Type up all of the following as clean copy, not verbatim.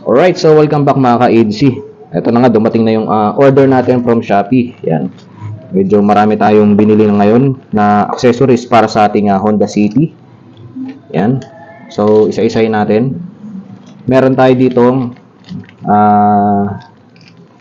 Alright, so welcome back mga ka-EDC. Ito na nga, dumating na yung order natin from Shopee. Yan. Medyo marami tayong binili na ngayon na accessories para sa ating Honda City. Yan. So, isa-isayin natin. Meron tayo ditong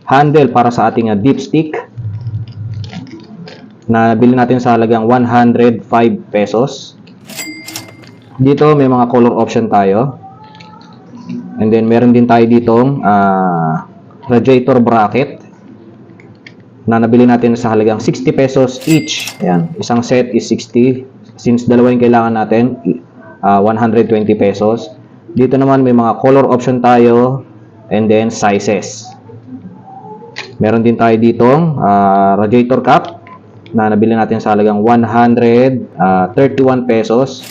handle para sa ating dipstick na bili natin sa halagang 105 pesos. Dito may mga color option tayo. And then meron din tayo ditong radiator bracket na nabili natin sa halagang 60 pesos each. Ayan, isang set is 60. Since dalawa yung kailangan natin, 120 pesos. Dito naman may mga color option tayo and then sizes. Meron din tayo ditong radiator cap na nabili natin sa halagang 131 pesos.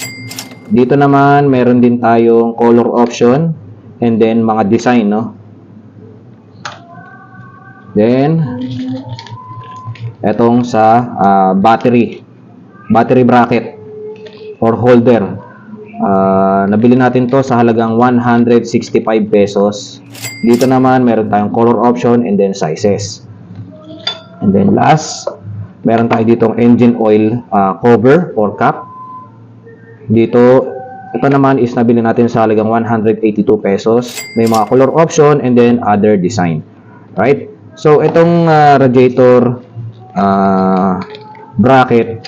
Dito naman meron din tayong color option and then mga design, no? Then etong sa battery bracket or holder, nabili natin to sa halagang 165 pesos. Dito naman meron tayong color option and then sizes. And then last, meron tayo ditong engine oil cover or cap. Dito, ito naman is nabili natin sa halagang 182 pesos. May mga color option and then other design. Right? So, itong radiator bracket,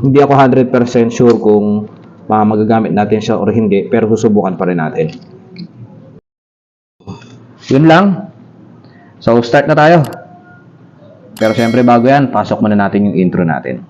hindi ako 100% sure kung magagamit natin siya or hindi, pero susubukan pa rin natin. Yun lang. So, start na tayo. Pero syempre bago yan, pasok muna natin yung intro natin.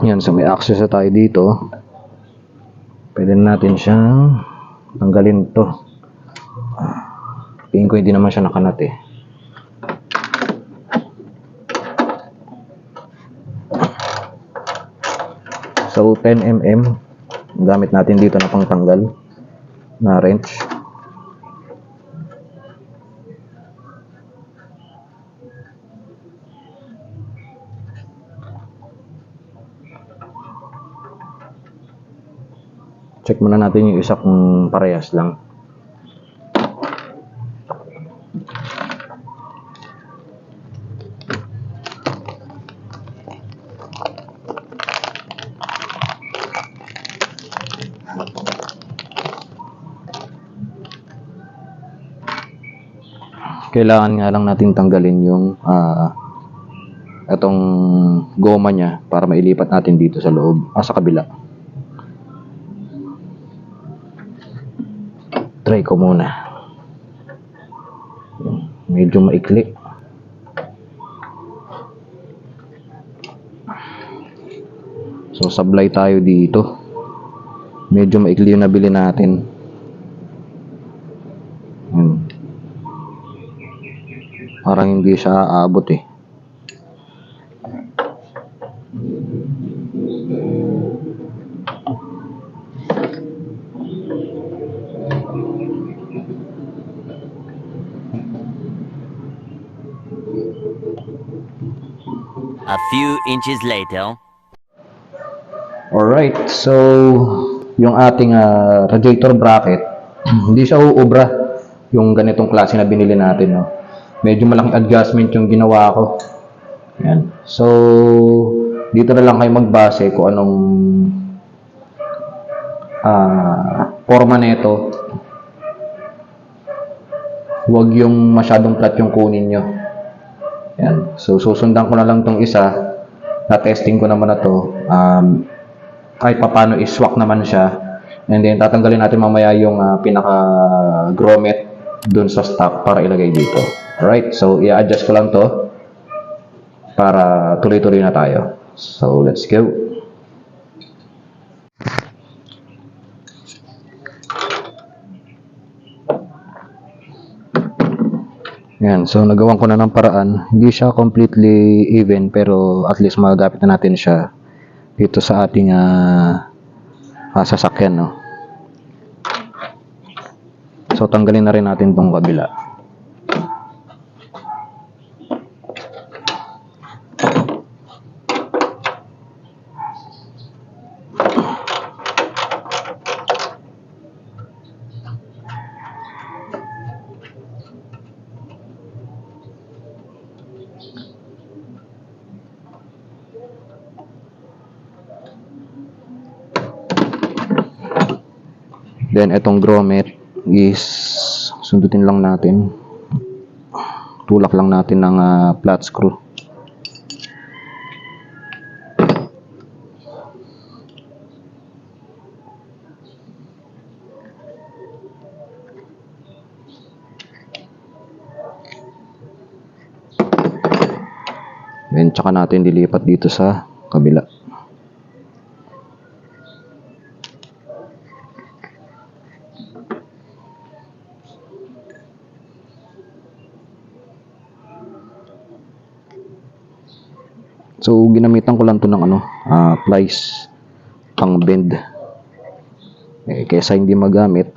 Yan, so may access na tayo dito. Pwede natin siyang tanggalin to. Tingin ko hindi naman siya nakanat eh. So 10mm gamit natin dito na pangtanggal na wrench. Check muna natin yung isa kung parehas lang. Kailangan nga lang natin tanggalin yung itong goma niya para mailipat natin dito sa loob, sa kabila. Try ko muna. Medyo maikli. So sablay tayo dito. Medyo maikli yung nabili natin. Parang hindi siya aabot eh. A few inches later. Alright, so yung ating radiator bracket, hindi siya uubra yung ganitong klase na binili natin, no? Medyo malaking adjustment yung ginawa ko. Yan. So, dito na lang kayo magbase kung anong forma nito. Huwag yung masyadong flat yung kunin nyo. Yan. So, susundan ko na lang tong isa. Na-testing ko naman na to. Kahit papano is swak naman siya. And then tatanggalin natin mamaya yung pinaka grommet dun sa stock para ilagay dito. Alright, so i-adjust ko lang to para tuloy-tuloy na tayo. So let's go. Yan, so nagawan ko na ng paraan. Hindi siya completely even pero at least magagamit na natin siya dito sa ating sasakyan, no? So tanggalin na rin natin tong kabila. Then itong grommet is sundutin lang natin. Tulak lang natin ng flat screw. Then tsaka natin dilipat dito sa kabila. So ginamitan ko lang to ng plies pang bend. Kaysa hindi magamit,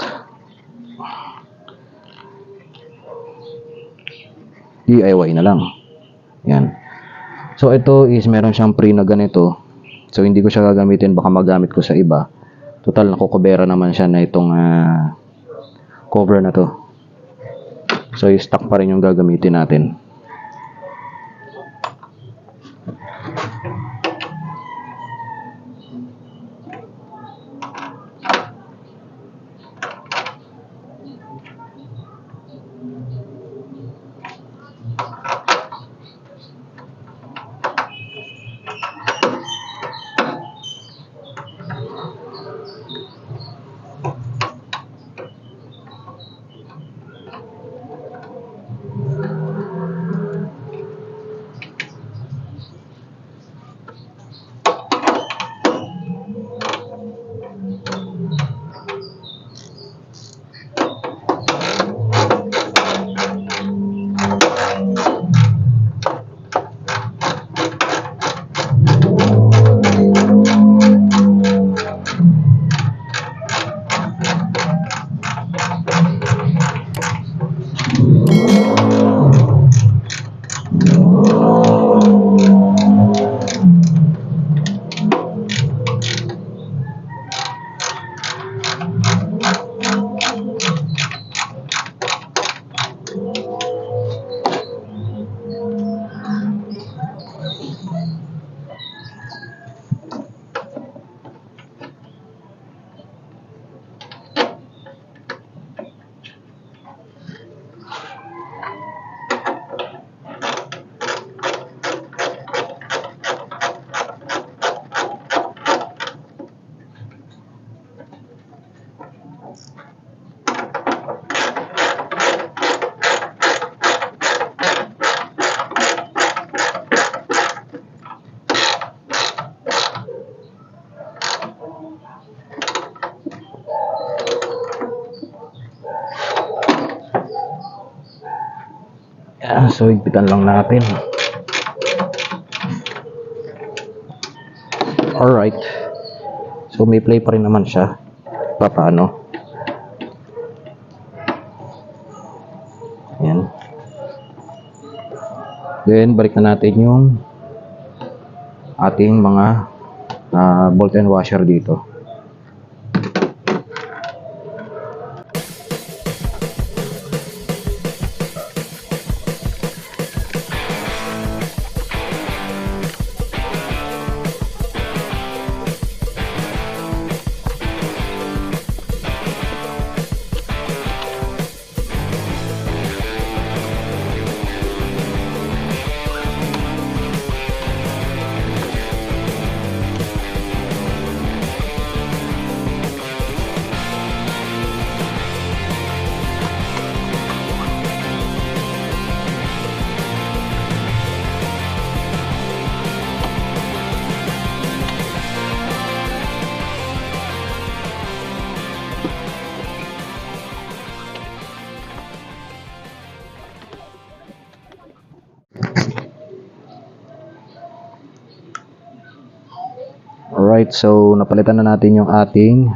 DIY na lang. Yan. So ito is meron siyang pre na ganito. So hindi ko siya gagamitin, baka magamit ko sa iba. Total nakukubera naman siya na itong cover na to. So i-stock pa rin yung gagamitin natin. So higpitan lang natin. Alright. So may play pa rin naman siya. Paano? Yan. Then balik na natin yung ating mga bolt and washer dito. Alright, so napalitan na natin yung ating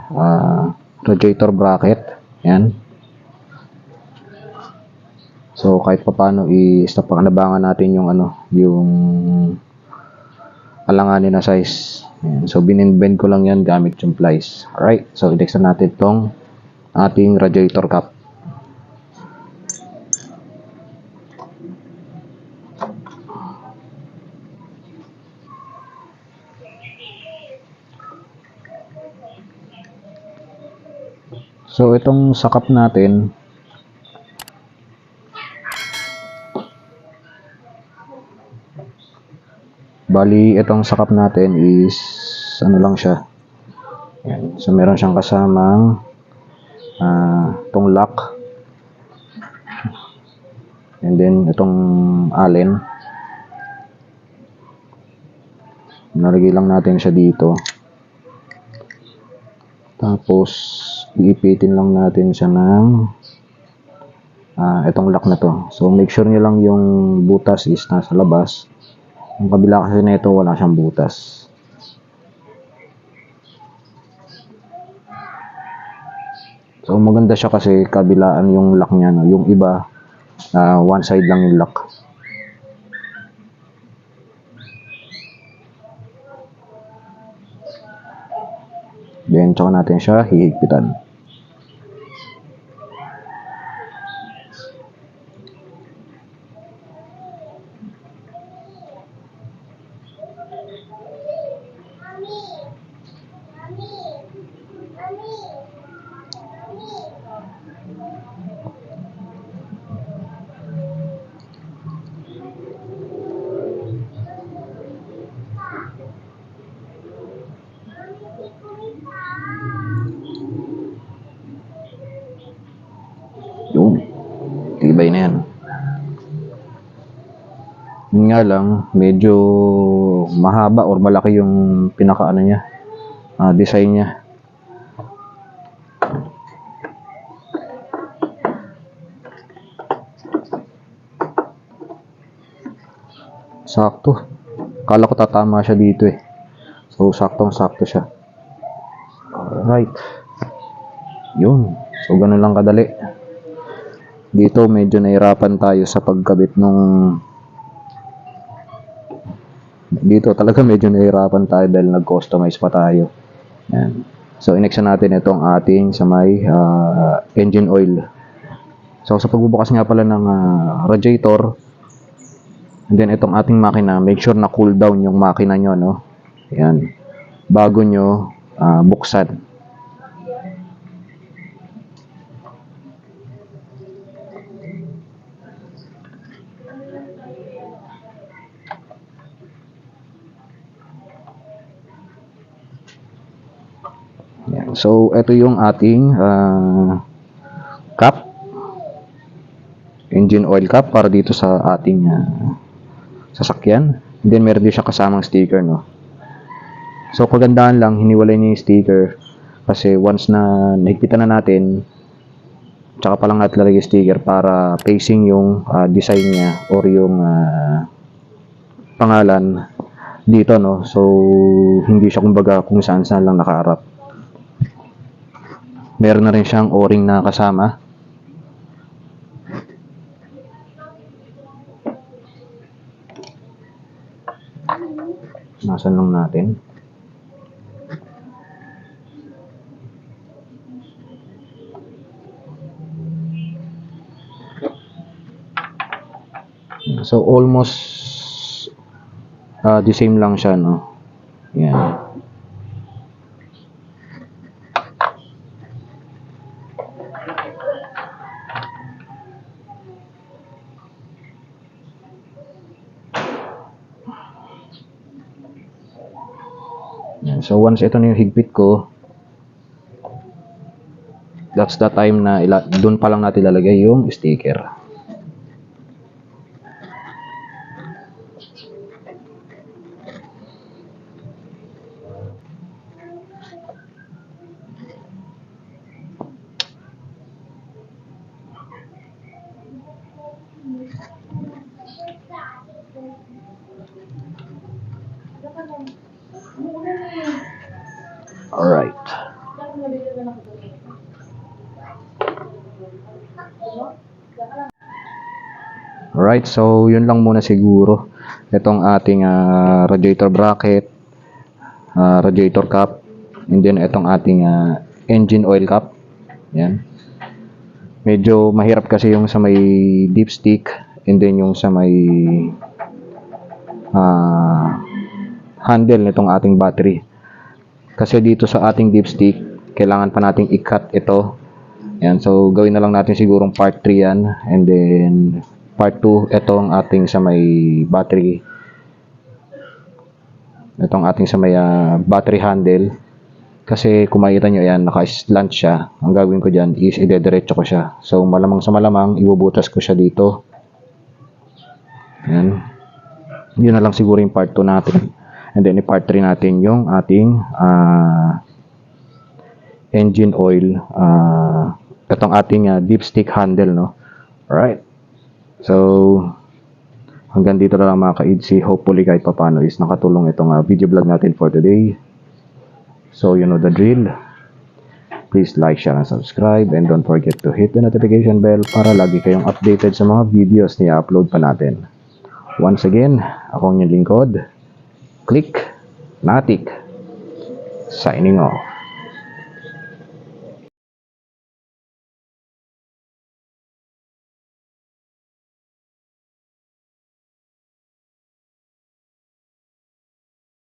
radiator bracket. Yan. So kahit pa paano i-stop-anabangan natin yung yung alanganin na size. Yan. So binend ko lang yan gamit yung plies. Alright, so i-dex na natin tong ating radiator cap. So itong sakap natin, bali itong sakap natin is lang siya. Yan. So meron siyang kasamang itong lock, and then itong allen. Nalagay lang natin siya dito. Tapos iipitin lang natin siya ng itong lock na to. So make sure nyo lang yung butas is nasa labas. Yung kabila kasi nito wala siyang butas. So maganda siya kasi kabilaan yung lock niya, no? Yung iba one side lang yung lock. Then tsaka natin siya hihigpitan. Yun, tibay na yan. Yun nga lang, medyo mahaba or malaki yung pinaka niya, design niya. Sakto. Kala ko tatama siya dito eh. So saktong-sakto siya. Alright. Yun. So ganun lang kadali. Dito medyo nahirapan tayo sa pagkabit nung dito talaga medyo nahirapan tayo dahil nag-customize pa tayo. Yan. So inex natin itong ating sa may engine oil. So sa pagbubukas nga pala ng radiator, and then itong ating makina, make sure na cool down yung makina nyo, no? Yan. Bago nyo buksan. Yan. So ito yung ating cap, engine oil cap para dito sa ating sasakyan. And then meron din siya kasamang sticker, no? So kagandahan lang, hiniwalay niya yung sticker kasi once na nahigpitan na natin, tsaka pa lang natin lalagay yung sticker para facing yung design niya or yung pangalan dito, no? So hindi siya kumbaga kung saan saan lang nakaharap. Meron na rin siyang o-ring na kasama. Nasan lang natin. So almost the same lang siya, no? Yan. So once ito na yung higpit ko, that's the time na doon pa lang natin lalagay yung sticker. Alright, so yun lang muna siguro. Itong ating radiator bracket, radiator cap, and then itong ating engine oil cap. Yan. Medyo mahirap kasi yung sa may dipstick, and then yung sa may handle nitong ating battery. Kasi dito sa ating dipstick, kailangan pa nating i-cut ito. Yan, so gawin na lang natin sigurong part 3 yan, and then part 2, itong ating sa may battery. Itong ating sa may battery handle. Kasi kung makikita nyo yan, naka-slant siya. Ang gagawin ko dyan is idediretso ko siya. So malamang sa malamang, ibubutas ko siya dito. Yan. Yun na lang siguro yung part 2 natin. And then i-part 3 natin yung ating engine oil. Itong ating dipstick handle, no? Alright. So, hanggang dito na lang mga ka-idsi. Hopefully kahit papano is nakatulong itong video vlog natin for today. So, you know the drill. Please like, share, and subscribe. And don't forget to hit the notification bell para lagi kayong updated sa mga videos na i-upload pa natin. Once again, ako ang inyong lingkod, Click Natik, signing off.